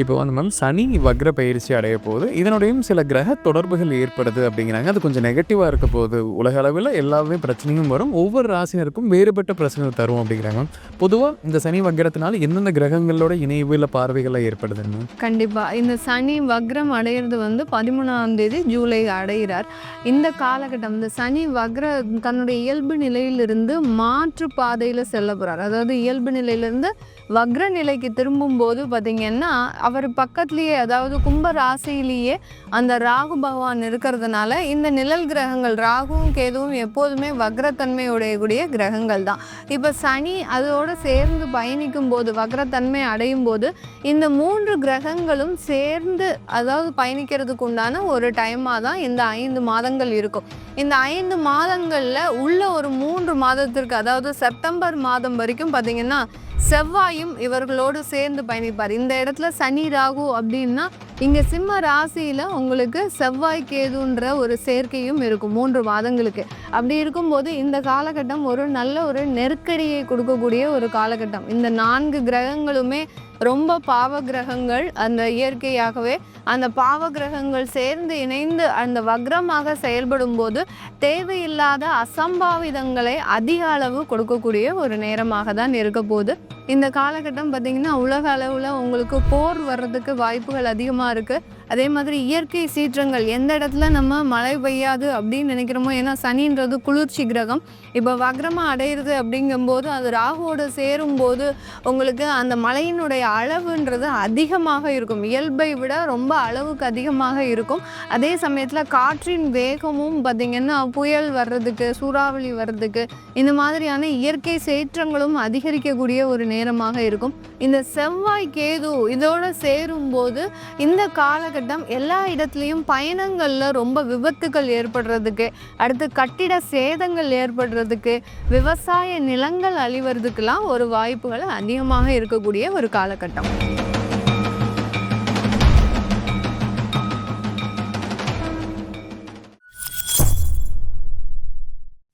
இப்போ வந்து மேம் சனி வக்ர பயிற்சி அடைய போகுது. இதனுடையும் சில கிரக தொடர்புகள் ஏற்படுது அப்படிங்கிறாங்க. அது கொஞ்சம் நெகட்டிவா இருக்க போகுது. உலக அளவில எல்லாமே பிரச்சனையும் வரும். ஒவ்வொரு ராசினருக்கும் வேறுபட்ட பிரச்சனைகள் தரும் அப்படிங்கிறாங்க மேம். பொதுவா இந்த சனி வக்ரத்தினால எந்தெந்த கிரகங்களோட இணைவு இல்ல பார்வைகள்லாம் ஏற்படுதுங்க? கண்டிப்பா. இந்த சனி வக்ரம் அடையிறது வந்து 13ஆம் தேதி ஜூலை அடைகிறார். இந்த காலகட்டம் இந்த சனி தன்னுடைய இயல்பு நிலையிலிருந்து மாற்று பாதையில செல்ல போறார். அதாவது இயல்பு நிலையிலிருந்து வக்ர நிலைக்கு திரும்பும்போது பார்த்தீங்கன்னா, அவர் பக்கத்திலேயே அதாவது கும்ப ராசியிலேயே அந்த ராகு பகவான் இருக்கிறதுனால, இந்த நிழல் கிரகங்கள் ராகுவும், கேதுவும் எப்போதுமே வக்ரத்தன்மை உடையக்கூடிய கிரகங்கள் தான். இப்ப சனி அதோட சேர்ந்து பயணிக்கும்போது, வக்ரத்தன்மை அடையும்போது, இந்த 3 கிரகங்களும் சேர்ந்து அதாவது பயணிக்கிறதுக்கு உண்டான ஒரு டைமா தான் இந்த 5 மாதங்கள் இருக்கும். இந்த 5 மாதங்கள்ல உள்ள ஒரு 3 மாதத்திற்கு அதாவது செப்டம்பர் மாதம் வரைக்கும் பார்த்தீங்கன்னா, செவ்வாயும் இவர்களோடு சேர்ந்து பயணிப்பார். இந்த இடத்துல சனி ராகு அப்படின்னா இங்க சிம்ம ராசியில உங்களுக்கு செவ்வாய் கேதுன்ற ஒரு சேர்க்கையும் இருக்கும் 3 மாதங்களுக்கு. அப்படி இருக்கும்போது இந்த காலகட்டம் ஒரு நல்ல ஒரு நெருக்கடியை கொடுக்கக்கூடிய ஒரு காலகட்டம். இந்த 4 கிரகங்களுமே ரொம்ப பாவ கிரகங்கள். அந்த இயற்கையாகவே அந்த பாவ கிரகங்கள் சேர்ந்து இணைந்து அந்த வக்ரமாக செயல்படும் போது தேவையில்லாத அசம்பாவிதங்களை அதிக அளவு கொடுக்கக்கூடிய ஒரு நேரமாக தான் இருக்க போகுது. இந்த காலகட்டம் பார்த்திங்கன்னா உலக அளவில் உங்களுக்கு போர் வர்றதுக்கு வாய்ப்புகள் அதிகமாக இருக்குது. அதே மாதிரி இயற்கை சீற்றங்கள் எந்த இடத்துல நம்ம மழை பெய்யாது அப்படின்னு நினைக்கிறோமோ, ஏன்னா சனின்றது குளிர்ச்சி கிரகம். இப்போ வக்ரமாக அடையிறது அப்படிங்கும்போது அது ராகுவோடு சேரும்போது உங்களுக்கு அந்த மழையினுடைய அளவுன்றது அதிகமாக இருக்கும். இயல்பை விட ரொம்ப அளவுக்கு அதிகமாக இருக்கும். அதே சமயத்தில் காற்றின் வேகமும் பார்த்திங்கன்னா புயல் வர்றதுக்கு, சூறாவளி வர்றதுக்கு, இந்த மாதிரியான இயற்கை சீற்றங்களும் அதிகரிக்கக்கூடிய ஒரு நேரமாக இருக்கும். இந்த செவ்வாய் கேது இதோடு சேரும்போது இந்த காலகட்டம் எல்லா இடத்துலையும் பயணங்களில் ரொம்ப விபத்துகள் ஏற்படுறதுக்கு, அடுத்து கட்டிட சேதங்கள் ஏற்படுறதுக்கு, விவசாய நிலங்கள் அழிவதுக்கெல்லாம் ஒரு வாய்ப்புகள் அதிகமாக இருக்கக்கூடிய ஒரு காலகட்டம்.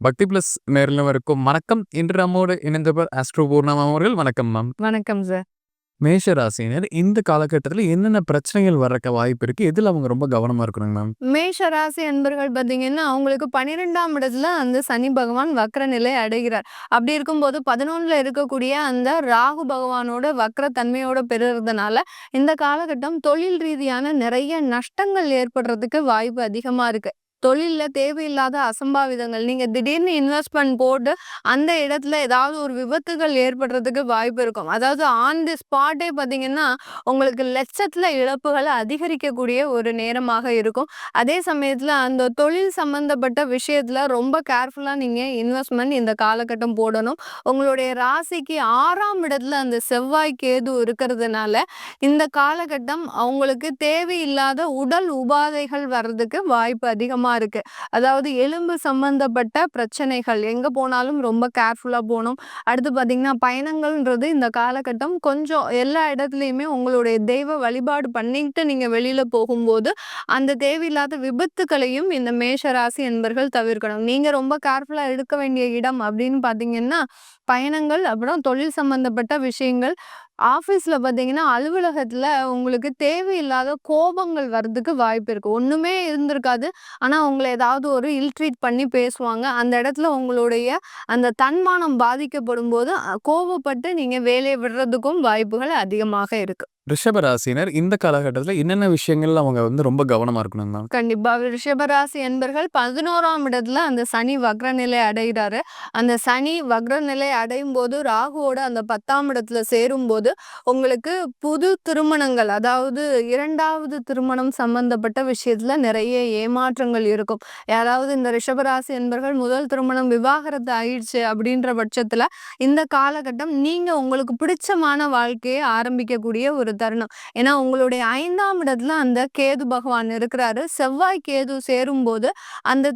பக்தி பிளஸ் நேரில் வணக்கம். இன்று நம்மோடு இணைந்தவர் ஆஸ்ட்ரோ பூர்ணம் அவர்கள். வணக்கம் மேம். வணக்கம் சார். மேஷ ராசினர் இந்த காலகட்டத்தில் என்னென்ன பிரச்சனைகள் வர்றக்க வாய்ப்பு இருக்கு? எதில் அவங்க ரொம்ப கவனமா இருக்கணுங்க மேம்? மேஷ ராசி அன்பர்கள் பார்த்தீங்கன்னா அவங்களுக்கு 12ஆம் இடத்துல அந்த சனி பகவான் வக்ர நிலை அடைகிறார். அப்படி இருக்கும்போது 11ல இருக்கக்கூடிய அந்த ராகு பகவானோட வக்ர தன்மையோட பெறுறதுனால இந்த காலகட்டம் தொழில் ரீதியான நிறைய நஷ்டங்கள் ஏற்படுறதுக்கு வாய்ப்பு அதிகமா இருக்கு. தொழிலில் தேவையில்லாத அசம்பாவிதங்கள், நீங்கள் திடீர்னு இன்வெஸ்ட்மெண்ட் போட்டு அந்த இடத்துல ஏதாவது ஒரு விபத்துகள் ஏற்படுறதுக்கு வாய்ப்பு இருக்கும். அதாவது ஆன் தி ஸ்பாட்டே பார்த்தீங்கன்னா உங்களுக்கு லட்சத்தில் இழப்புகள் அதிகரிக்கக்கூடிய ஒரு நேரமாக இருக்கும். அதே சமயத்தில் அந்த தொழில் சம்பந்தப்பட்ட விஷயத்தில் ரொம்ப கேர்ஃபுல்லாக நீங்கள் இன்வெஸ்ட்மெண்ட் இந்த காலகட்டம் போடணும். உங்களுடைய ராசிக்கு 6ஆம் இடத்துல அந்த செவ்வாய் கேது இருக்கிறதுனால இந்த காலகட்டம் அவங்களுக்கு தேவையில்லாத உடல் உபாதைகள் வர்றதுக்கு வாய்ப்பு அதிகமாக இருக்கு. அதாவது எலும்பு சம்பந்தப்பட்ட பிரச்சனைகள் எங்க போனாலும் ரொம்ப கேர்ஃபுல்லா போகணும். அடுத்து பார்த்தீங்கன்னா பயணங்கள்ன்றது இந்த காலகட்டம் கொஞ்சம் எல்லா இடத்துலையுமே உங்களுடைய தெய்வ வழிபாடு பண்ணிட்டு நீங்க வெளியில போகும்போது அந்த தேவையில்லாத விபத்துக்களையும் இந்த மேஷ ராசி என்பர்கள் தவிர்க்கணும். நீங்க ரொம்ப கேர்ஃபுல்லா எடுக்க வேண்டிய இடம் அப்படின்னு பார்த்தீங்கன்னா பயணங்கள், அப்புறம் தொழில் சம்பந்தப்பட்ட விஷயங்கள். ஆஃபீஸில் பார்த்தீங்கன்னா அலுவலகத்தில் உங்களுக்கு தேவையில்லாத கோபங்கள் வர்றதுக்கு வாய்ப்பு இருக்குது. ஒன்றுமே இருந்திருக்காது, ஆனால் உங்களை ஏதாவது ஒரு இல்ட்ரீட் பண்ணி பேசுவாங்க. அந்த இடத்துல உங்களுடைய அந்த தன்மானம் பாதிக்கப்படும் போது கோபப்பட்டு நீங்கள் வேலையை விடுறதுக்கும் வாய்ப்புகள் அதிகமாக இருக்குது. ரிஷப ராசினர் இந்த காலகட்டத்தில் என்னென்ன விஷயங்கள்ல அவங்க வந்து ரொம்ப கவனமா இருக்கணுங்க மேம்? கண்டிப்பா ரிஷபராசி என்பர்கள் 11ஆம் இடத்துல அந்த சனி வக்ர நிலை அடைகிறாரு. அந்த சனி வக்ர நிலை அடையும் போது ராகுவோட அந்த 10ஆம் இடத்துல சேரும்போது உங்களுக்கு புது திருமணங்கள், அதாவது 2வது திருமணம் சம்பந்தப்பட்ட விஷயத்துல நிறைய ஏமாற்றங்கள் இருக்கும். யாராவது இந்த ரிஷபராசி என்பர்கள் முதல் திருமணம் விவாகரத்து ஆயிடுச்சு அப்படின்ற பட்சத்துல இந்த காலகட்டம் நீங்க உங்களுக்கு பிடிச்சமான வாழ்க்கையை ஆரம்பிக்கக்கூடிய ஒரு தருணம். ஏன்னா உங்களுடைய 5ஆம் இடத்துல அந்த கேது பகவான் இருக்கிறாரு. செவ்வாய் கேது சேரும்போது அந்த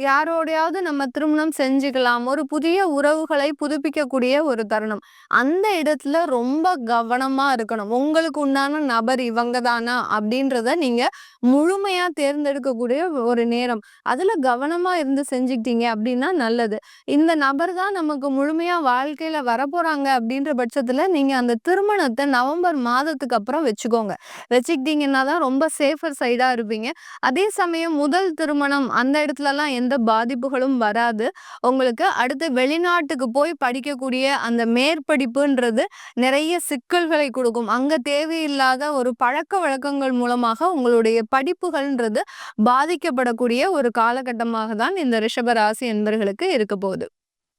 யாரோடையாவது நம்ம திருமணம் செஞ்சுக்கலாம், ஒரு புதிய உறவுகளை புதுப்பிக்கக்கூடிய ஒரு தருணம். அந்த இடத்துல ரொம்ப கவனமா இருக்கணும். உங்களுக்கு உண்டான நபர் இவங்க தானா அப்படின்றத நீங்க முழுமையா தேர்ந்தெடுக்கக்கூடிய ஒரு நேரம். அதுல கவனமா இருந்து செஞ்சுக்கிட்டீங்க அப்படின்னா நல்லது. இந்த நபர் தான் நமக்கு முழுமையா வாழ்க்கையில வரப்போறாங்க அப்படின்ற பட்சத்துல நீங்க அந்த திருமணத்தை நவம்பர் டிசம்பர் மாதத்துக்கு அப்புறம் வச்சுக்கோங்க. வச்சுக்கிட்டீங்கன்னா தான் ரொம்ப சேஃபர் சைடா இருப்பீங்க. அதே சமயம் முதல் திருமணம் அந்த இடத்துலலாம் எந்த பாதிப்புகளும் வராது. உங்களுக்கு அடுத்து வெளிநாட்டுக்கு போய் படிக்கக்கூடிய அந்த மேற்படிப்புன்றது நிறைய சிக்கல்களை குடுக்கும். அங்க தேவையில்லாத ஒரு பழக்கவழக்கங்கள் மூலமாக உங்களுடைய படிப்புகள்ன்றது பாதிக்கப்படக்கூடிய ஒரு காலகட்டமாக தான் இந்த ரிஷப ராசி என்பர்களுக்கு இருக்க போகுது.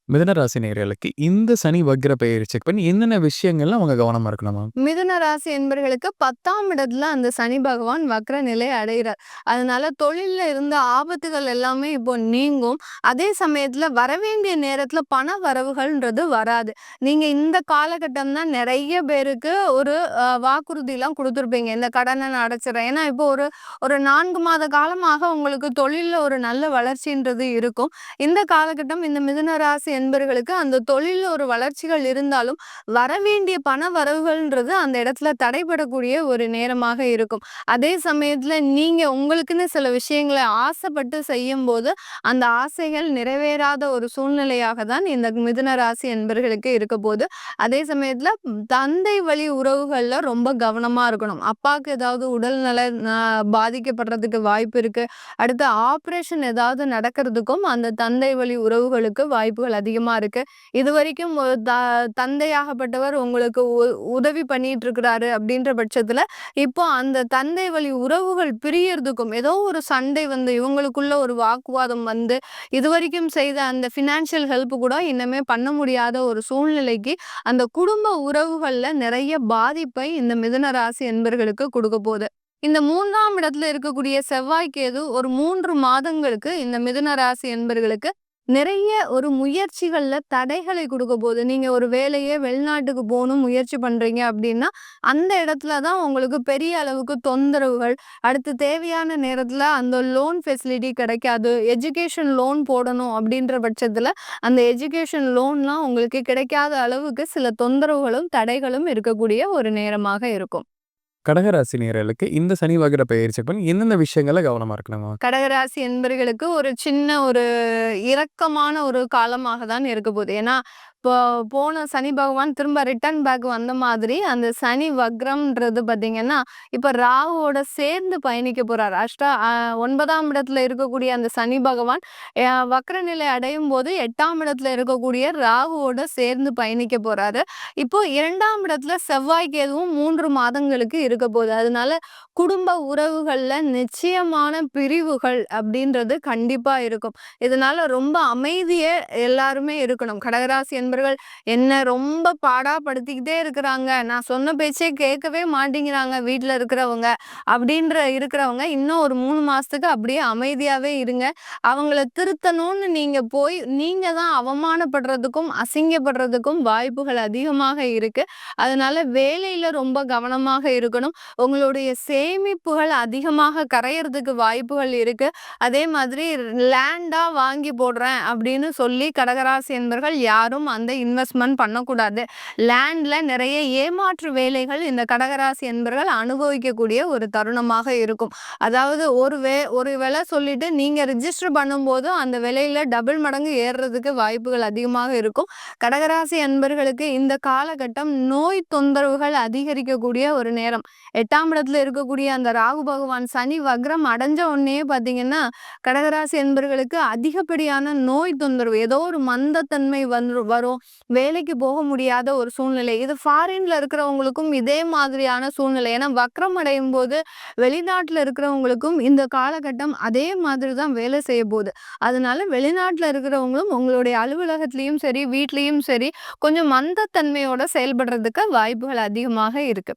மிதுன ராசி நேயர்களுக்கு இந்த சனி வக்ர பெயர்ச்சிக்கு பின் என்னென்ன விஷயங்கள்ல அவங்க கவனமா இருக்கணுமா? மிதுன ராசி என்பர்களுக்கு 10ஆம் இடத்துல அந்த சனி பகவான் வக்ர நிலை அடைகிறார். அதனால தொழில்ல இருந்த ஆபத்துகள் எல்லாமே இப்போ நீங்கும். அதே சமயத்துல வரவேண்டிய நேரத்துல பண வரவுகள்ன்றது வராது. நீங்க இந்த காலகட்டம் தான் நிறைய பேருக்கு ஒரு வாக்குறுதிலாம் குடுத்துருப்பீங்க. இந்த கடன நான் அடைச்சிடுறேன். ஏன்னா இப்போ ஒரு ஒரு 4 மாத காலமாக உங்களுக்கு தொழில்ல ஒரு நல்ல வளர்ச்சின்றது இருக்கும். இந்த காலகட்டம் இந்த மிதுன ராசி என்பர்களுக்கு அந்த தொழில்ல ஒரு வளர்ச்சிகள் இருந்தாலும் வரவேண்டிய பண வரவுகள்ன்றது அந்த இடத்துல தடைபடக்கூடிய ஒரு நேரமாக இருக்கும். அதே சமயத்துல நீங்க உங்களுக்குன்னு சில விஷயங்களை ஆசைப்பட்டு செய்யும்போது அந்த ஆசைகள் நிறைவேறாத ஒரு சூழ்நிலையாக தான் இந்த மிதுன ராசி என்பர்களுக்கு இருக்க போகுது. அதே சமயத்துல தந்தை வழி உறவுகள்ல ரொம்ப கவனமா இருக்கணும். அப்பாவுக்கு ஏதாவது உடல்நல பாதிக்கப்படுறதுக்கு வாய்ப்பு இருக்கு. அடுத்து ஆப்ரேஷன் ஏதாவது நடக்கிறதுக்கும் அந்த தந்தை வழி உறவுகளுக்கு வாய்ப்புகள் அதிகமா இருக்கு. இதுவரைக்கும் ஒரு தந்தையாகப்பட்டவர் உங்களுக்கு உதவி பண்ணிட்டு இருக்கிறாரு அப்படின்ற பட்சத்துல இப்போ அந்த தந்தை வழி உறவுகள் பிரியறதுக்கும் ஏதோ ஒரு சண்டை வந்து இவங்களுக்குள்ள ஒரு வாக்குவாதம் வந்து இதுவரைக்கும் செய்த அந்த ஃபினான்ஷியல் ஹெல்ப் கூட இன்னமே பண்ண முடியாத ஒரு சூழ்நிலைக்கு அந்த குடும்ப உறவுகள்ல நிறைய பாதிப்பை இந்த மிதுன ராசி என்பர்களுக்கு கொடுக்க போகுது. இந்த 3ஆம் இடத்துல இருக்கக்கூடிய செவ்வாய் கேது ஒரு 3 மாதங்களுக்கு இந்த மிதுன ராசி என்பர்களுக்கு நிறைய ஒரு முயற்சிகள்ல தடைகளை கொடுக்க போகுது. நீங்க ஒரு வேலையே வெளிநாட்டுக்கு போகணும் முயற்சி பண்றீங்க அப்படின்னா, அந்த இடத்துல தான் உங்களுக்கு பெரிய அளவுக்கு தொந்தரவுகள், அடுத்து தேவையான நேரத்துல அந்த லோன் ஃபெசிலிட்டி கிடைக்காது. எஜுகேஷன் லோன் போடணும் அப்படின்ற பட்சத்துல, அந்த எஜுகேஷன் லோன்லாம் உங்களுக்கு கிடைக்காத அளவுக்கு சில தொந்தரவுகளும், தடைகளும் இருக்கக்கூடிய ஒரு நேரமாக இருக்கும். கடகராசி நேயர்களுக்கு இந்த சனி வக்ர பெயர்ச்சிக்கு பின் எந்தெந்த விஷயங்கள்ல கவனமா இருக்கணுமா? கடகராசி என்பர்களுக்கு ஒரு சின்ன ஒரு இரக்கமான ஒரு காலமாக தான் இருக்க போகுது. ஏன்னா இப்போ போன சனி பகவான் திரும்ப ரிட்டர்ன் பேக் வந்த மாதிரி அந்த சனி வக்ரம்ன்றது பார்த்தீங்கன்னா இப்போ ராகுவோட சேர்ந்து பயணிக்க போறார். 9ஆம் இடத்துல இருக்கக்கூடிய அந்த சனி பகவான் வக்ர நிலை அடையும் போது 8ஆம் இடத்துல இருக்கக்கூடிய ராகுவோட சேர்ந்து பயணிக்க போறாரு. இப்போ 2ஆம் இடத்துல செவ்வாய் கேதுவும் 3 மாதங்களுக்கு இருக்க போகுது. அதனால குடும்ப உறவுகள்ல நிச்சயமான பிரிவுகள் அப்படின்றது கண்டிப்பா இருக்கும். இதனால ரொம்ப அமைதியே எல்லாருமே இருக்கணும். கடகராசி என்பர்கள் என்ன ரொம்ப பாடாப்படுத்திக்கிட்டே இருக்கிறாங்க, நான் சொன்ன பேச்சே கேட்கவே மாட்டேங்கிறாங்க வீட்ல இருக்கிறவங்க அப்படின்ற இருக்கிறவங்க இன்னும் ஒரு 3 மாசத்துக்கு அப்படியே அமைதியாவே இருங்க. அவங்கள திருத்தணும்னு நீங்க போய் நீங்க தான் அவமானப்படுறதுக்கும் அசிங்கப்படுறதுக்கும் வாய்ப்புகள் அதிகமாக இருக்கு. அதனால வேலையில ரொம்ப கவனமாக இருக்கணும். உங்களுடைய சேமிப்புகள் அதிகமாக கரையறதுக்கு வாய்ப்புகள் இருக்கு. அதே மாதிரி லேண்டா வாங்கி போடுறேன் அப்படின்னு சொல்லி கடகராசி என்பர்கள் யாரும் அந்த இன்வெஸ்ட்மெண்ட் பண்ணக்கூடாது. லேண்ட்ல நிறைய ஏமாற்று வேலைகள் இந்த கடகராசி என்பர்கள் அனுபவிக்கக்கூடிய ஒரு தருணமாக இருக்கும். அதாவது ஒரு விலை சொல்லிட்டு நீங்க ரிஜிஸ்டர் பண்ணும்போது அந்த விலையில டபுள் மடங்கு ஏறுறதுக்கு வாய்ப்புகள் அதிகமாக இருக்கும். கடகராசி என்பர்களுக்கு இந்த காலகட்டம் நோய் தொந்தரவுகள் அதிகரிக்கக்கூடிய ஒரு நேரம். 8ஆம் இடத்துல இருக்கக்கூடிய அந்த ராகு பகவான் சனி வக்ரம் அடைஞ்ச உடனே பார்த்தீங்கன்னா கடகராசி என்பர்களுக்கு அதிகப்படியான நோய் தொந்தரவு ஏதோ ஒரு மந்தத்தன்மை வரும். வேலைக்கு போக முடியாத ஒரு சூழ்நிலை. இது ஃபாரின்ல இருக்கிறவங்களுக்கும் இதே மாதிரியான சூழ்நிலை. ஏன்னா வக்ரம் அடையும் போது வெளிநாட்டுல இருக்கிறவங்களுக்கும் இந்த காலகட்டம் அதே மாதிரி தான் வேலை செய்ய போகுது. அதனால வெளிநாட்டுல இருக்கிறவங்களும் உங்களுடைய அலுவலகத்திலயும் சரி வீட்லயும் சரி கொஞ்சம் மந்தத்தன்மையோட செயல்படுறதுக்கு வாய்ப்புகள் அதிகமாக இருக்கு.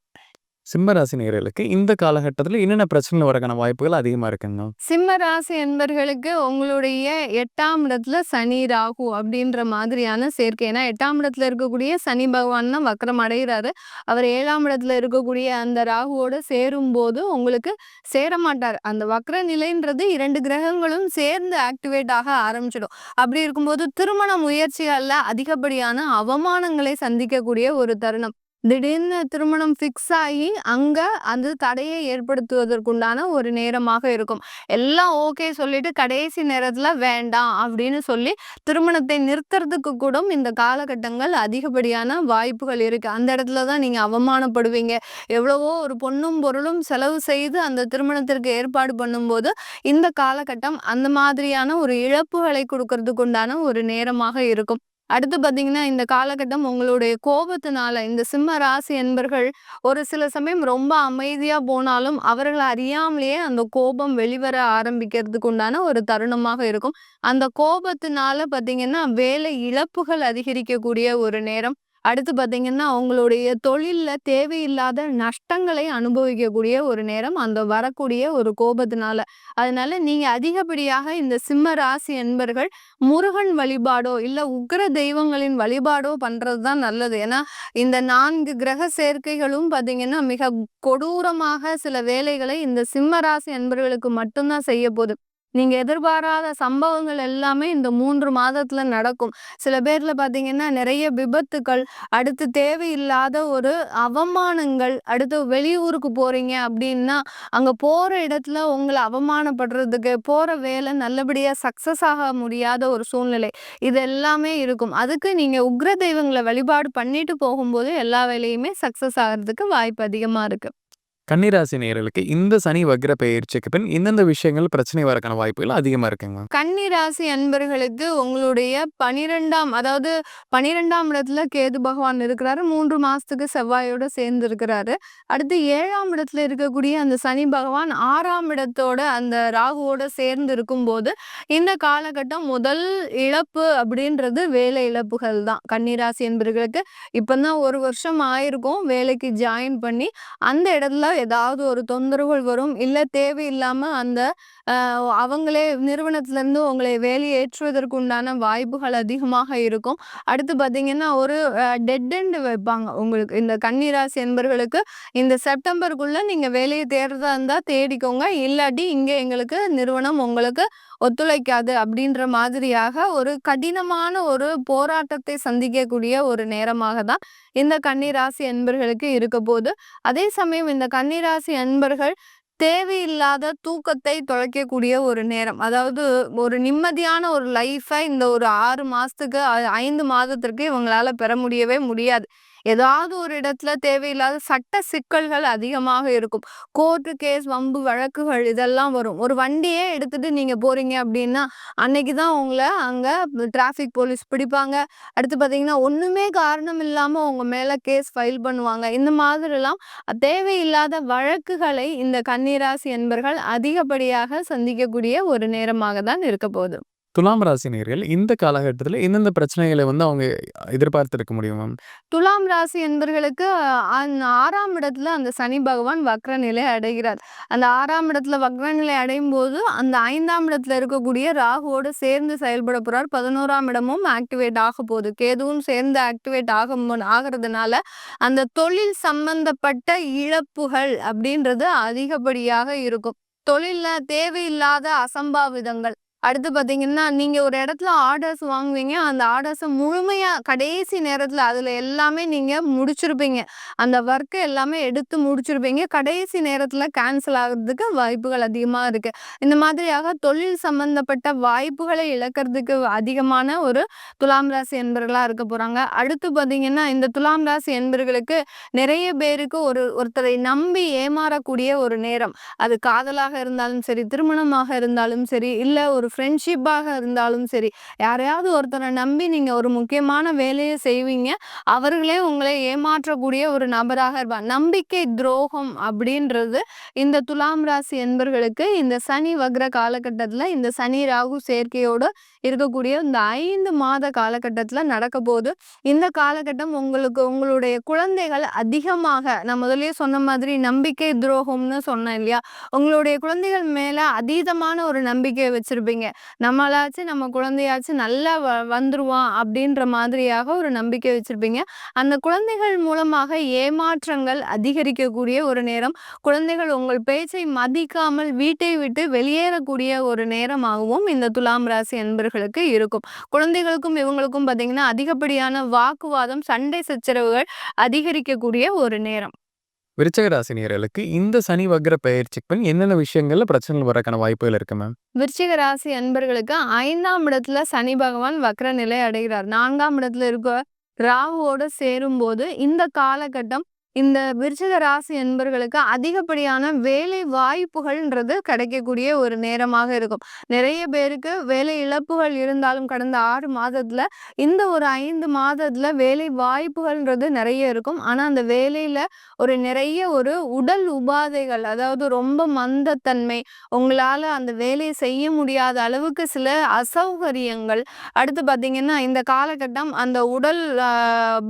சிம்ம ராசி நேயர்களுக்கு இந்த காலகட்டத்துல என்னென்ன பிரச்சனைகள் வரக்கான வாய்ப்புகள் அதிகமா இருக்குங்க? சிம்ம ராசி என்பர்களுக்கு உங்களுடைய 8ஆம் இடத்துல சனி ராகு அப்படின்ற மாதிரியான சேர்க்கை. ஏன்னா 8ஆம் இடத்துல இருக்கக்கூடிய சனி பகவான் தான் வக்ரம் அடைகிறாரு. அவர் 7ஆம் இடத்துல இருக்கக்கூடிய அந்த ராகுவோட சேரும் போது உங்களுக்கு சேர மாட்டார். அந்த வக்ர நிலைன்றது 2 கிரகங்களும் சேர்ந்து ஆக்டிவேட் ஆக ஆரம்பிச்சிடும். அப்படி இருக்கும்போது திருமண முயற்சிகள்ல அதிகப்படியான அவமானங்களை சந்திக்கக்கூடிய ஒரு தருணம். திடீர்னு திருமணம் ஃபிக்ஸ் ஆகி அங்க அந்த தடையை ஏற்படுத்துவதற்குண்டான ஒரு நேரமாக இருக்கும். எல்லாம் ஓகே சொல்லிட்டு கடைசி நேரத்துல வேண்டாம் அப்படின்னு சொல்லி திருமணத்தை நிறுத்துறதுக்கு கூட இந்த காலகட்டங்கள் அதிகப்படியான வாய்ப்புகள் இருக்கு. அந்த இடத்துல தான் நீங்க அவமானப்படுவீங்க. எவ்வளவோ ஒரு பொன்னும் பொருளும் செலவு செய்து அந்த திருமணத்திற்கு ஏற்பாடு பண்ணும்போது இந்த காலகட்டம் அந்த மாதிரியான ஒரு இழப்புகளை கொடுக்கறதுக்கு உண்டான ஒரு நேரமாக இருக்கும். அடுத்து பார்த்தீங்கன்னா, இந்த காலகட்டம் உங்களுடைய கோபத்தினால இந்த சிம்ம ராசி என்பர்கள் ஒரு சில சமயம் ரொம்ப அமைதியா போனாலும், அவர்கள அறியாமலேயே அந்த கோபம் வெளிவர ஆரம்பிக்கிறதுக்கு உண்டான ஒரு தருணமாக இருக்கும். அந்த கோபத்தினால பார்த்தீங்கன்னா, வேலை இழப்புகள் அதிகரிக்கக்கூடிய ஒரு நேரம். அடுத்து பார்த்தீங்கன்னா, உங்களுடைய தொழில்ல தேவையில்லாத நஷ்டங்களை அனுபவிக்கக்கூடிய ஒரு நேரம், அந்த வரக்கூடிய ஒரு கோபத்தினால. அதனால நீங்க அதிகப்படியாக இந்த சிம்ம ராசி என்பர்கள் முருகன் வழிபாடோ, இல்ல உக்கிர தெய்வங்களின் வழிபாடோ பண்றது தான் நல்லது. ஏன்னா, இந்த 4 கிரக சேர்க்கைகளும் பார்த்தீங்கன்னா, மிக கொடூரமாக சில வேலைகளை இந்த சிம்ம ராசி அன்பர்களுக்கு மட்டும் தான் செய்யப்போது. நீங்க எதிர்பாராத சம்பவங்கள் எல்லாமே இந்த 3 மாதத்துல நடக்கும். சில பேர்ல பார்த்தீங்கன்னா, நெறைய விபத்துக்கள், அடுத்து தேவையில்லாத ஒரு அவமானங்கள், அடுத்து வெளியூருக்கு போறீங்க அப்படின்னா, அங்க போற இடத்துல உங்கள அவமானப்படுறதுக்கு, போற வேலை நல்லபடியா சக்சஸ் ஆக முடியாத ஒரு சூழ்நிலை. இது எல்லாமே இருக்கும். அதுக்கு நீங்க உக்ர தெய்வங்கள வழிபாடு பண்ணிட்டு போகும்போது, எல்லா வேலையுமே சக்சஸ் ஆகுறதுக்கு வாய்ப்பு அதிகமா இருக்கு. கன்னிராசி நேயர்களுக்கு இந்த சனி வக்ர பெயர்ச்சிக்கு பின் எந்தெந்த விஷயங்கள் பிரச்சனை வரக்கான வாய்ப்புகள் அதிகமா இருக்குங்க? கன்னி ராசி அன்பர்களுக்கு உங்களுடைய 12ஆம் அதாவது 12ஆம் இடத்துல கேது பகவான் இருக்கிறாரு. 3 மாசத்துக்கு செவ்வாயோட சேர்ந்து இருக்கிறாரு. அடுத்து 7ஆம் இடத்துல இருக்கக்கூடிய அந்த சனி பகவான் 6ஆம் இடத்தோட அந்த ராகுவோட சேர்ந்து இருக்கும்போது, இந்த காலகட்டம் முதல் இழப்பு அப்படின்றது வேலை இழப்புகள் தான். கன்னி ராசி அன்பர்களுக்கு இப்பதான் 1 வருஷம் ஆயிருக்கும் வேலைக்கு ஜாயின் பண்ணி. அந்த இடத்துல ஏதாவது ஒரு தொந்தரவுகள் வரும். இல்ல தேவையில்லாம அந்த அவங்களே நிறுவனத்திலேருந்து உங்களை வெளியேற்றுவதற்கு உண்டான வாய்ப்புகள் அதிகமாக இருக்கும். அடுத்து பார்த்தீங்கன்னா, ஒரு டெட் எண்ட் வைப்பாங்க உங்களுக்கு. இந்த கன்னி ராசி என்பர்களுக்கு இந்த செப்டம்பருக்குள்ள நீங்க வேலைய தேடுறதா இருந்தா தேடிக்கோங்க. இல்லாட்டி இங்க எங்களுக்கு நிறுவனம் உங்களுக்கு ஒத்துழைக்காது அப்படின்ற மாதிரியாக ஒரு கடினமான ஒரு போராட்டத்தை சந்திக்கக்கூடிய ஒரு நேரமாக தான் இந்த கன்னி ராசி அன்பர்களுக்கு இருக்கப்போது. அதே சமயம் இந்த கன்னி ராசி அன்பர்கள் தேவையில்லாத தூக்கத்தை தொலைக்கக்கூடிய ஒரு நேரம். அதாவது ஒரு நிம்மதியான ஒரு லைஃப இந்த ஒரு 6 மாசத்துக்கு 5 மாதத்திற்கு இவங்களால பெற முடியவே முடியாது. ஏதாவது ஒரு இடத்துல தேவையில்லாத சட்ட சிக்கல்கள் அதிகமாக இருக்கும். கோர்ட்டு கேஸ், வம்பு வழக்குகள் இதெல்லாம் வரும். ஒரு வண்டியே எடுத்துட்டு நீங்க போறீங்க அப்படின்னா, அன்னைக்கு தான் உங்கள அங்க டிராஃபிக் போலீஸ் பிடிப்பாங்க. அடுத்து பார்த்தீங்கன்னா, ஒண்ணுமே காரணம் இல்லாம உங்க மேல கேஸ் ஃபைல் பண்ணுவாங்க. இந்த மாதிரிலாம் தேவையில்லாத வழக்குகளை இந்த கன்னிராசி என்பர்கள் அதிகப்படியாக சந்திக்கக்கூடிய ஒரு நேரமாக தான் இருக்க போகுது. துலாம் ராசி நேயர்கள் இந்த காலகட்டத்தில எந்தெந்த பிரச்சனைகள அவங்க எதிர்பார்த்திருக்க முடியும் மேம்? துலாம் ராசி என்பர்களுக்கு 6ஆம் இடத்துல அந்த சனி பகவான் வக்ர நிலை அடைகிறார். அந்த 6ஆம் இடத்துல வக்ர நிலை அடையும்போது, அந்த 5ஆம் இடத்துல இருக்கக்கூடிய ராகுவோடு சேர்ந்து செயல்பட போறார். 11ஆம் இடமும் ஆக்டிவேட் ஆக போகுது. கேதுவும் சேர்ந்து ஆக்டிவேட் ஆகிறதுனால, அந்த தொழில் சம்பந்தப்பட்ட இழப்புகள் அப்படின்றது அதிகப்படியாக இருக்கும். தொழில்ல தேவையில்லாத அசம்பாவிதங்கள். அடுத்து பார்த்தீங்கன்னா, நீங்க ஒரு இடத்துல ஆர்டர்ஸ் வாங்குவீங்க. அந்த ஆர்டர்ஸ முழுமையா கடைசி நேரத்துல அதுல எல்லாமே நீங்க முடிச்சிருப்பீங்க. அந்த ஒர்க்க எல்லாமே எடுத்து முடிச்சிருப்பீங்க. கடைசி நேரத்துல கேன்சல் ஆகுறதுக்கு வாய்ப்புகள் அதிகமா இருக்கு. இந்த மாதிரியாக தொழில் சம்பந்தப்பட்ட வாய்ப்புகளை இழக்கிறதுக்கு அதிகமான ஒரு துலாம் ராசி என்பர்களா இருக்க போறாங்க. அடுத்து பார்த்தீங்கன்னா, இந்த துலாம் ராசி என்பர்களுக்கு நிறைய பேருக்கு ஒருத்தரை நம்பி ஏமாறக்கூடிய ஒரு நேரம். அது காதலாக இருந்தாலும் சரி, திருமணமாக இருந்தாலும் சரி, இல்ல ஒரு ஃப்ரெண்ட்ஷிப்பாக இருந்தாலும் சரி, யாரையாவது ஒருத்தரை நம்பி நீங்க ஒரு முக்கியமான வேலைய செய்வீங்க. அவர்களே உங்களை ஏமாற்றக்கூடிய ஒரு நபராக இருப்பாங்க. நம்பிக்கை துரோகம் அப்படின்றது இந்த துலாம் ராசி என்பர்களுக்கு இந்த சனி வக்ர காலகட்டத்துல இந்த சனி ராகு சேர்க்கையோடு இருக்கக்கூடிய இந்த 5 மாத காலகட்டத்துல நடக்கப்போகுது. இந்த காலகட்டம் உங்களுக்கு உங்களுடைய குழந்தைகள் அதிகமாக நான் முதல்லயே சொன்ன மாதிரி நம்பிக்கை துரோகம்னு சொன்னேன் இல்லையா? உங்களுடைய குழந்தைகள் மேல அதீதமான ஒரு நம்பிக்கைய வச்சிருப்பீங்க. வச்சிருப்பீங்க. நம்மளாச்சும் நம்ம குழந்தையாச்சும் நல்லா வந்துருவான் அப்படின்ற மாதிரியாக ஒரு நம்பிக்கை வச்சிருப்பீங்க. அந்த குழந்தைகள் மூலமாக ஏமாற்றங்கள் அதிகரிக்கக்கூடிய ஒரு நேரம். குழந்தைகள் உங்கள் பேச்சை மதிக்காமல் வீட்டை விட்டு வெளியேறக்கூடிய ஒரு நேரமாகவும் இந்த துலாம் ராசி அன்பர்களுக்கு இருக்கும். குழந்தைகளுக்கும் இவங்களுக்கும் பார்த்தீங்கன்னா, அதிகப்படியான வாக்குவாதம், சண்டை சச்சரவுகள் அதிகரிக்கக்கூடிய ஒரு நேரம். விருச்சிக ராசி நேயர்களுக்கு இந்த சனி வக்ர பெயர்ச்சிக்கு பின் என்னென்ன விஷயங்கள்ல பிரச்சனைகள் வரக்கான வாய்ப்புகள் இருக்கு மேம்? விருச்சிக ராசி அன்பர்களுக்கு 5ஆம் இடத்துல சனி பகவான் வக்ர நிலை அடைகிறார். 4ஆம் இடத்துல இருக்க ராகுவோட சேரும்போது இந்த காலகட்டம் இந்த விருச்சிக ராசி அன்பர்களுக்கு அதிகப்படியான வேலை வாய்ப்புகள்ன்றது கிடைக்கக்கூடிய ஒரு நேரமாக இருக்கும். நிறைய பேருக்கு வேலை இழப்புகள் இருந்தாலும் கடந்த 6 மாதத்துல இந்த ஒரு 5 மாதத்துல வேலை வாய்ப்புகள்ன்றது நிறைய இருக்கும். ஆனா அந்த வேலையில நிறைய ஒரு உடல் உபாதைகள், அதாவது ரொம்ப மந்தத்தன்மை, உங்களால அந்த வேலையை செய்ய முடியாத அளவுக்கு சில அசௌகரியங்கள். அடுத்து பார்த்தீங்கன்னா, இந்த காலகட்டம் அந்த உடல்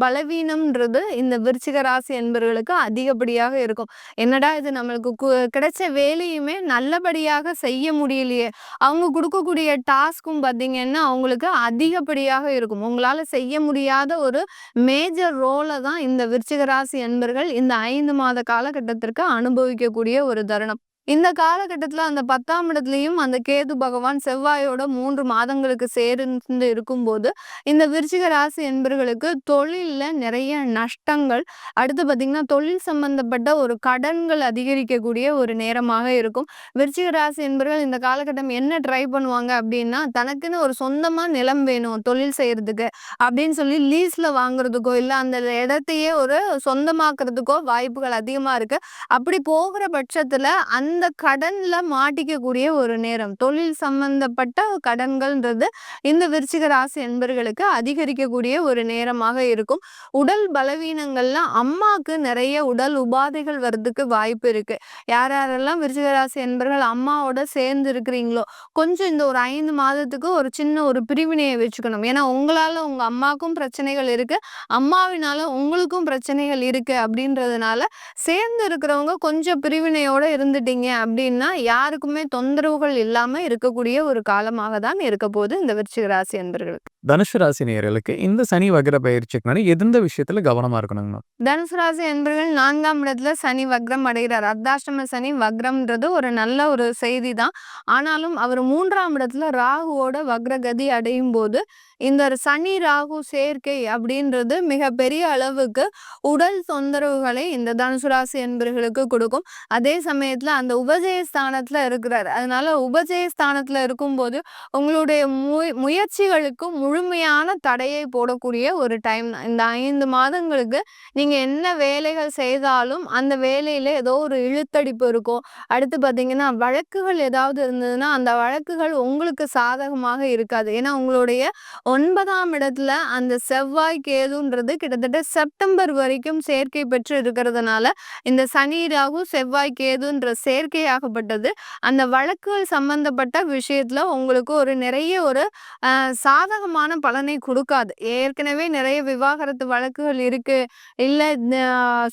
பலவீனம்ன்றது இந்த விருச்சிக ராசி என்பவர்களுக்கு அதிகப்படியாக இருக்கும். என்னடா இது நம்மளுக்கு கிடைச்ச வேலையுமே நல்லபடியாக செய்ய முடியலையே! அவங்க குடுக்கக்கூடிய டாஸ்க்கும் பார்த்தீங்கன்னா, அவங்களுக்கு அதிகப்படியாக இருக்கும். உங்களால செய்ய முடியாத ஒரு மேஜர் ரோல தான் இந்த விருச்சிக ராசி அன்பர்கள் இந்த 5 மாத காலகட்டத்திற்கு அனுபவிக்கக்கூடிய ஒரு தருணம். இந்த காலகட்டத்துல அந்த 10ஆம் இடத்துலயும் அந்த கேது பகவான் செவ்வாயோட 3 மாதங்களுக்கு சேர்ந்து இருக்கும்போது, இந்த விருச்சிக ராசி என்பர்களுக்கு தொழில்ல நிறைய நஷ்டங்கள், அடுத்து பார்த்தீங்கன்னா, தொழில் சம்பந்தப்பட்ட ஒரு கடன்கள் அதிகரிக்கக்கூடிய ஒரு நேரமாக இருக்கும். விருச்சிக ராசி என்பர்கள் இந்த காலகட்டம் என்ன ட்ரை பண்ணுவாங்க அப்படின்னா, தனக்குன்னு ஒரு சொந்தமா நிலம் வேணும் தொழில் செய்யறதுக்கு அப்படின்னு சொல்லி லீஸ்ல வாங்குறதுக்கோ, இல்ல அந்த இடத்தையே ஒரு சொந்தமாக்குறதுக்கோ வாய்ப்புகள் அதிகமா இருக்கு. அப்படி போகிற பட்சத்துல அந்த கடன்ல மாட்டிக்கக்கூடிய ஒரு நேரம். தொழில் சம்பந்தப்பட்ட கடன்கள்ன்றது இந்த விருச்சிக ராசி என்பர்களுக்கு அதிகரிக்கக்கூடிய ஒரு நேரமாக இருக்கும். உடல் பலவீனங்கள்ல அம்மாக்கு நிறைய உடல் உபாதைகள் வர்றதுக்கு வாய்ப்பு இருக்கு. யார் யாரெல்லாம் விருச்சிக ராசி என்பர்கள் அம்மாவோட சேர்ந்து இருக்கிறீங்களோ, கொஞ்சம் இந்த ஒரு 5 மாதத்துக்கு ஒரு சின்ன ஒரு பிரிவினையை வச்சுக்கணும். ஏன்னா உங்களால உங்க அம்மாக்கும் பிரச்சனைகள் இருக்கு, அம்மாவினால உங்களுக்கும் பிரச்சனைகள் இருக்கு அப்படின்றதுனால சேர்ந்து இருக்கிறவங்க கொஞ்சம் பிரிவினையோட இருந்துட்டீங்க அப்படின்னா யாருக்குமே தொந்தரவுகள் இல்லாம இருக்கக்கூடிய ஒரு காலமாக தான் இருக்க போகுது இந்த விருச்சிக ராசி அன்பர்களுக்கு. தனுசு ராசி நேயர்களுக்கு இந்த சனி வக்ர பெயர்ச்சிக்கு முன்னாடி எந்த விஷயத்துல கவனமா இருக்கணுங்க? தனுசு ராசி அன்பர்கள் 4ஆம் இடத்துல சனி வக்ரம் அடைகிறார். அர்த்தாஷ்டம சனி வக்ரம்ன்றது ஒரு நல்ல ஒரு செய்தி தான். ஆனாலும் அவர் 3ஆம் இடத்துல ராகுவோட வக்ரகதி அடையும் போது இந்த சனி ராகு சேர்க்கை அப்படின்றது மிகப்பெரிய அளவுக்கு உடல் தொந்தரவுகளை இந்த தனுசு ராசி அன்பர்களுக்கு கொடுக்கும். அதே சமயத்துல அந்த உபஜய ஸ்தானத்துல இருக்கிறார். அதனால உபஜய ஸ்தானத்துல இருக்கும்போது உங்களுடைய முயற்சிகளுக்கு முழுமையான தடையை போடக்கூடிய ஒரு டைம் தான். இந்த 5 மாதங்களுக்கு நீங்க என்ன வேலைகள் செய்தாலும் அந்த வேலையில ஏதோ ஒரு இழுத்தடிப்பு இருக்கும். அடுத்து பார்த்தீங்கன்னா, வழக்குகள் ஏதாவது இருந்ததுன்னா அந்த வழக்குகள் உங்களுக்கு சாதகமாக இருக்காது. ஏன்னா உங்களுடைய 9ஆம் இடத்துல அந்த செவ்வாய் கேதுன்றது கிட்டத்தட்ட செப்டம்பர் வரைக்கும் சேர்க்கை பெற்று இருக்கிறதுனால இந்த சனி ராகு செவ்வாய் கேதுன்ற சேர்க்கையாகப்பட்டது அந்த வழக்குகள் சம்பந்தப்பட்ட விஷயத்துல உங்களுக்கு நிறைய ஒரு சாதகமான பலனை கொடுக்காது. ஏற்கனவே நிறைய விவாகரத்து வழக்குகள் இருக்கு, இல்ல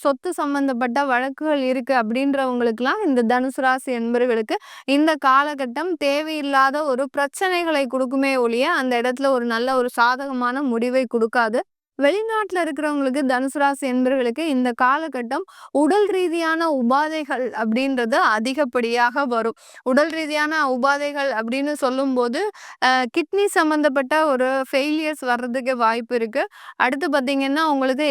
சொத்து சம்பந்தப்பட்ட வழக்குகள் இருக்கு அப்படின்றவங்களுக்குலாம் இந்த தனுசு ராசி என்பவர்களுக்கு இந்த காலகட்டம் தேவையில்லாத ஒரு பிரச்சனைகளை கொடுக்குமே ஒழிய அந்த இடத்துல ஒரு நல்ல ஒரு சாதகமான முடிவை கொடுக்காது. வெளிநாட்டுல இருக்கிறவங்களுக்கு தனுசு ராசி என்பவர்களுக்கு இந்த காலகட்டம் உடல் ரீதியான உபாதைகள் அப்படின்றது அதிகப்படியாக வரும். உடல் ரீதியான உபாதைகள் அப்படின்னு சொல்லும்போது கிட்னி சம்பந்தப்பட்ட ஒரு ஃபெயிலியர்ஸ் வர்றதுக்கு வாய்ப்பு இருக்கு. அடுத்து பார்த்தீங்கன்னா, உங்களுக்கு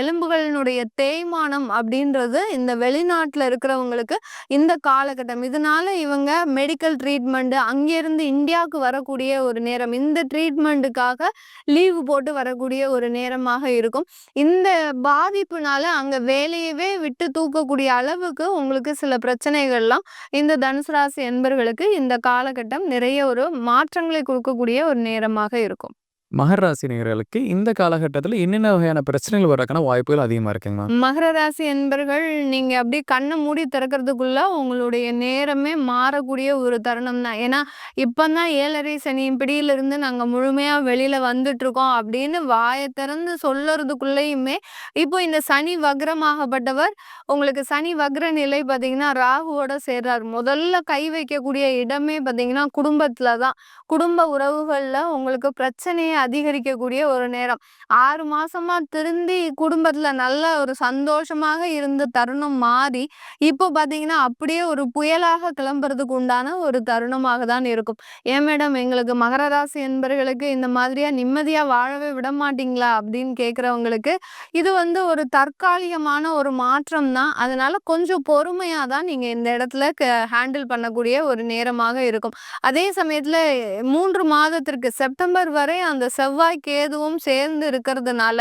எலும்புகளினுடைய தேய்மானம் அப்படின்றது இந்த வெளிநாட்டுல இருக்கிறவங்களுக்கு இந்த காலகட்டம். இதனால இவங்க மெடிக்கல் ட்ரீட்மெண்ட் அங்கிருந்து இந்தியாவுக்கு வரக்கூடிய ஒரு நேரம். இந்த ட்ரீட்மெண்ட்டுக்காக லீவு போட்டு வரக்கூடிய ஒரு நேரமாக இருக்கும். இந்த பாதிப்புனால அங்க வேலையவே விட்டு தூக்கக்கூடிய அளவுக்கு உங்களுக்கு சில பிரச்சனைகள்லாம் இந்த தனுசு ராசி என்பர்களுக்கு இந்த காலகட்டம் நிறைய ஒரு மாற்றங்களை கொடுக்கக்கூடிய ஒரு நேரமாக இருக்கும். மகர ராசி நேயர்களுக்கு இந்த காலகட்டத்தில என்னென்ன வகையான பிரச்சனைகள் வர்றதுக்கான வாய்ப்புகள் அதிகமா இருக்குங்க மேம்? மகர ராசி என்பர்கள் நீங்க அப்படியே கண்ண மூடி திறக்கிறதுக்குள்ள உங்களுடைய நேரமே மாறக்கூடிய ஒரு தருணம் தான். ஏன்னா, இப்பதான் 7:30 சனி பிடியிலிருந்து நாங்க முழுமையா வெளியில வந்துட்டுருக்கோம் அப்படின்னு வாய திறந்து சொல்லறதுக்குள்ளயுமே, இப்போ இந்த சனி வக்ரமாகப்பட்டவர் உங்களுக்கு சனி வக்ர நிலை பார்த்தீங்கன்னா, ராகுவோட சேர்றார். முதல்ல கை வைக்கக்கூடிய இடமே பார்த்தீங்கன்னா, குடும்பத்தில தான். குடும்ப உறவுகள்ல உங்களுக்கு பிரச்சனைய அதிகரிக்கக்கூடிய ஒரு நேரம். 6 மாசமா திருந்தி குடும்பத்துல நல்ல ஒரு சந்தோஷமாக இருந்த தருணம் மாறி, இப்போ பார்த்தீங்கன்னா, அப்படியே ஒரு புயலாக கிளம்புறதுக்கு உண்டான ஒரு தருணமாக தான் இருக்கும். "ஏன் மேடம் எங்களுக்கு மகர ராசி என்பர்களுக்கு இந்த மாதிரியா நிம்மதியா வாழவே விடமாட்டீங்களா?" அப்படின்னு கேட்கிறவங்களுக்கு, இது ஒரு தற்காலிகமான ஒரு மாற்றம் தான். அதனால கொஞ்சம் பொறுமையா தான் நீங்க இந்த இடத்துல ஹேண்டில் பண்ணக்கூடிய ஒரு நேரமாக இருக்கும். அதே சமயத்துல 3 மாதத்திற்கு செப்டம்பர் வரை அந்த செவ்வாய், கேதுவும் சேர்ந்து இருக்கிறதுனால,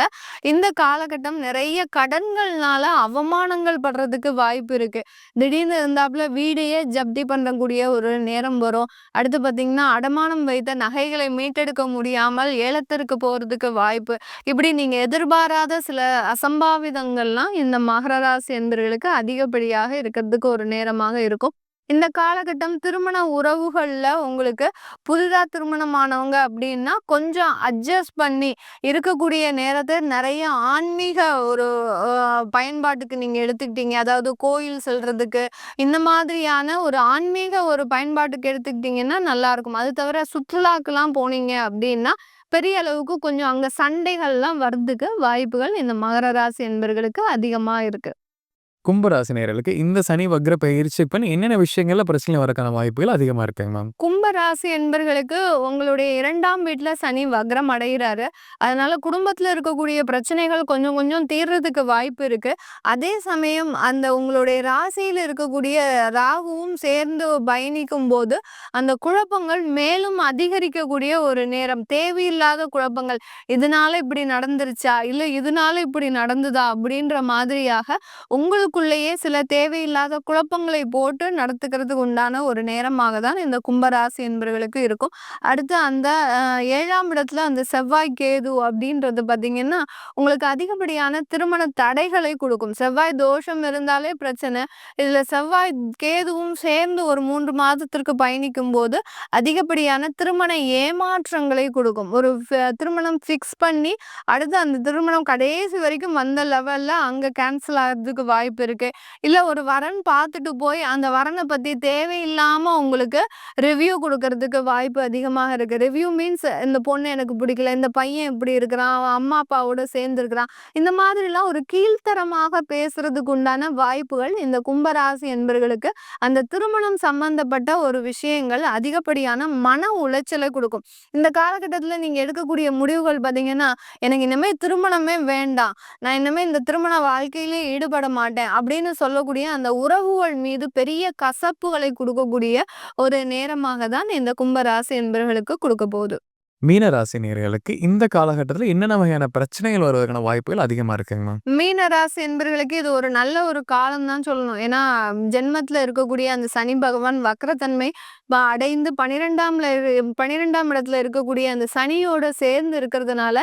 இந்த காலகட்டம் நிறைய கடன்கள்னால அவமானங்கள் படுறதுக்கு வாய்ப்பு இருக்கு. திடீர்னு இருந்தாப்புல வீடையே ஜப்தி பண்ணக்கூடிய ஒரு நேரம் வரும். அடுத்து பார்த்தீங்கன்னா, அடமானம் வைத்த நகைகளை மீட்டெடுக்க முடியாமல் ஏலத்திற்கு போறதுக்கு வாய்ப்பு. இப்படி நீங்க எதிர்பாராத சில அசம்பாவிதங்கள்லாம் இந்த மகர ராசி என்பவர்களுக்கு அதிகப்படியாக இருக்கிறதுக்கு ஒரு நேரமாக இருக்கும். இந்த காலகட்டம் திருமண உறவுகள்ல உங்களுக்கு புதிதா திருமணமானவங்க அப்படின்னா, கொஞ்சம் அட்ஜஸ்ட் பண்ணி இருக்கக்கூடிய நேரத்த நெறைய ஆன்மீக ஒரு பயன்பாட்டுக்கு நீங்க எடுத்துக்கிட்டீங்க. அதாவது கோயில் செல்றதுக்கு, இந்த மாதிரியான ஒரு ஆன்மீக ஒரு பயன்பாட்டுக்கு எடுத்துக்கிட்டீங்கன்னா நல்லாருக்கும். அது தவிர சுற்றுலாக்கெல்லாம் போனீங்க அப்படின்னா, பெரிய அளவுக்கு கொஞ்சம் அங்க சண்டைகள்லாம் வர்றதுக்கு வாய்ப்புகள் இந்த மகர ராசி என்பர்களுக்கு அதிகமா இருக்கு. கும்ப ராசி நேயர்களுக்கு இந்த சனி வக்ர பயிற்சி பண்ணி என்னென்ன விஷயங்கள்ல பிரச்சனை வரக்கான வாய்ப்புகள் அதிகமா இருக்குங்க மேம்? கும்ப ராசி என்பர்களுக்கு உங்களுடைய 2ஆம் வீட்ல சனி வக்ரம் அடைகிறாரு. அதனால குடும்பத்துல இருக்கக்கூடிய பிரச்சனைகள் கொஞ்சம் கொஞ்சம் தீர்றதுக்கு வாய்ப்பு இருக்கு. அதே சமயம் அந்த உங்களுடைய ராசியில இருக்கக்கூடிய ராகுவும் சேர்ந்து பயணிக்கும்போது, அந்த குழப்பங்கள் மேலும் அதிகரிக்கக்கூடிய ஒரு நேரம். தேவையில்லாத குழப்பங்கள். இதனால இப்படி நடந்துருச்சா? இல்ல இதனால இப்படி நடந்ததா? அப்படின்ற மாதிரியாக உங்களுக்குள்ளேயே சில தேவையில்லாத குழப்பங்களை போட்டு நடத்துக்கிறதுக்கு உண்டான ஒரு நேரமாக தான் இந்த கும்பராசி என்பவர்களுக்கு இருக்கும். அடுத்து அந்த 7ஆம் இடத்துல அந்த செவ்வாய், கேது அப்படின்றது பார்த்தீங்கன்னா, உங்களுக்கு அதிகப்படியான திருமண தடைகளை குடுக்கும். செவ்வாய் தோஷம் இருந்தாலே பிரச்சனை. இதுல செவ்வாய், கேதுவும் சேர்ந்து ஒரு 3 மாதத்திற்கு பயணிக்கும்போது, அதிகப்படியான திருமண ஏமாற்றங்களை குடுக்கும். ஒரு திருமணம் ஃபிக்ஸ் பண்ணி, அடுத்து அந்த திருமணம் கடைசி வரைக்கும் வந்த லெவல்ல அங்க கேன்சல் ஆகுறதுக்கு வாய்ப்பு இருக்கு. இல்ல ஒரு வரன் பார்த்துட்டு போய் அந்த வரன பத்தி தேவையில்லாம உங்களுக்கு ரிவ்யூ குடுக்கறதுக்கு வாய்ப்பு அதிகமாக இருக்கு. ரிவ்யூ மீன்ஸ் இந்த பொண்ணு எனக்கு பிடிக்கல, இந்த பையன் இப்படி இருக்கிறான், அவன் அம்மா அப்பாவோட சேர்ந்திருக்கிறான். இந்த மாதிரிலாம் ஒரு கீழ்த்தரமாக பேசுறதுக்கு உண்டான வாய்ப்புகள் இந்த கும்பராசி என்பர்களுக்கு அந்த திருமணம் சம்பந்தப்பட்ட ஒரு விஷயங்கள் அதிகப்படியான மன உளைச்சலை குடுக்கும். இந்த காலகட்டத்துல நீங்க எடுக்கக்கூடிய முடிவுகள் பார்த்தீங்கன்னா, எனக்கு இனிமே திருமணமே வேண்டாம். நான் இனிமே இந்த திருமண வாழ்க்கையிலே ஈடுபட மாட்டேன் அப்படின்னு சொல்லக்கூடிய அந்த உறவுகள் மீது பெரிய கசப்புகளை குடுக்கக்கூடிய ஒரு நேரமாக தான் இந்த கும்பராசி என்பவர்களுக்கு குடுக்க போகுது. மீன ராசி நேயர்களுக்கு இந்த காலகட்டத்தில என்னென்ன வகையான பிரச்சனைகள் வருவதற்கான வாய்ப்புகள் அதிகமா இருக்குங்க மேம்? மீன ராசி என்பர்களுக்கு இது ஒரு நல்ல ஒரு காலம் தான் சொல்லணும். ஏன்னா, ஜென்மத்துல இருக்கக்கூடிய அந்த சனி பகவான் வக்ரத்தன்மை அடைந்து 12ஆம் இடத்துல இருக்கக்கூடிய அந்த சனியோட சேர்ந்து இருக்கிறதுனால,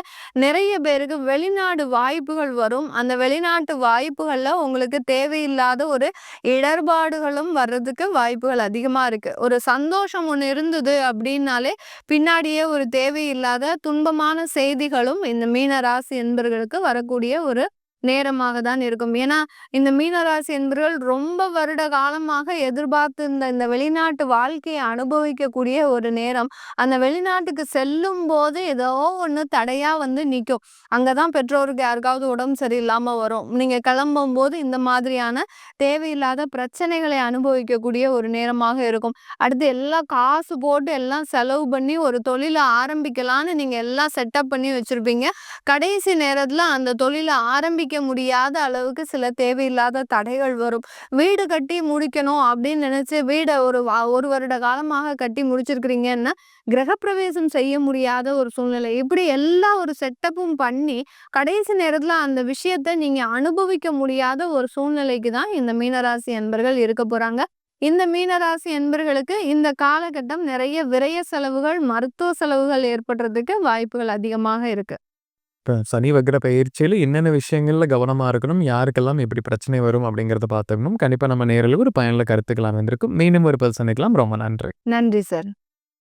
நிறைய பேருக்கு வெளிநாடு வாய்ப்புகள் வரும். அந்த வெளிநாட்டு வாய்ப்புகள்ல உங்களுக்கு தேவையில்லாத ஒரு இடர்பாடுகளும் வர்றதுக்கு வாய்ப்புகள் அதிகமா இருக்கு. ஒரு சந்தோஷம் ஒண்ணு இருந்தது அப்படின்னாலே, பின்னாடியே ஒரு தேவையில்லாத துன்பமான செய்திகளும் இந்த மீன ராசி என்பர்களுக்கு வரக்கூடிய ஒரு நேரமாக தான் இருக்கும். ஏன்னா, இந்த மீனராசி என்பவர்கள் ரொம்ப வருட காலமாக எதிர்பார்த்திருந்த இந்த வெளிநாட்டு வாழ்க்கைய அனுபவிக்கக்கூடிய ஒரு நேரம். அந்த வெளிநாட்டுக்கு செல்லும்போது ஏதோ ஒண்ணு தடையா நிக்கும். அங்க தான் பெற்றோருக்கு யாருக்காவது உடம்பு சரியில்லாம வரும். நீங்க கிளம்பும்போது இந்த மாதிரியான தேவையில்லாத பிரச்சனைகளை அனுபவிக்கக்கூடிய ஒரு நேரமாக இருக்கும். அடுத்து எல்லாம் காசு போட்டு எல்லாம் செலவு பண்ணி ஒரு தொழில ஆரம்பிக்கலான்னு நீங்க எல்லாம் செட்டப் பண்ணி வச்சிருப்பீங்க. கடைசி நேரத்துல அந்த தொழில ஆரம்பிக்க முடியாத அளவுக்கு சில தேவையில்லாத தடைகள் வரும். வீடு கட்டி முடிக்கணும் அப்படின்னு நினைச்சு வீட ஒரு வருட காலமாக கட்டி முடிச்சிருக்கிறீங்கன்னா, கிரகப்பிரவேசம் செய்ய முடியாத ஒரு சூழ்நிலை. இப்படி எல்லா ஒரு செட்டப்பும் பண்ணி, கடைசி நேரத்துல அந்த விஷயத்த நீங்க அனுபவிக்க முடியாத ஒரு சூழ்நிலைக்கு தான் இந்த மீனராசி அன்பர்கள் இருக்க போறாங்க. இந்த மீனராசி அன்பர்களுக்கு இந்த காலகட்டம் நிறைய விரய செலவுகள், மருத்துவ செலவுகள் ஏற்படுறதுக்கு வாய்ப்புகள் அதிகமாக இருக்கு. இப்போ சனி வக்ர பயிற்சியில் என்னென்ன விஷயங்கள்ல கவனமா இருக்கணும், யாருக்கெல்லாம் எப்படி பிரச்சனை வரும் அப்படிங்கிறத பார்த்துக்கணும். கண்டிப்பா நம்ம நேரில் ஒரு பயனுள்ள கருத்துக்கள் அமைந்திருக்கும். மீண்டும் ஒரு பதில் சந்திக்கலாம். ரொம்ப நன்றி. நன்றி சார்.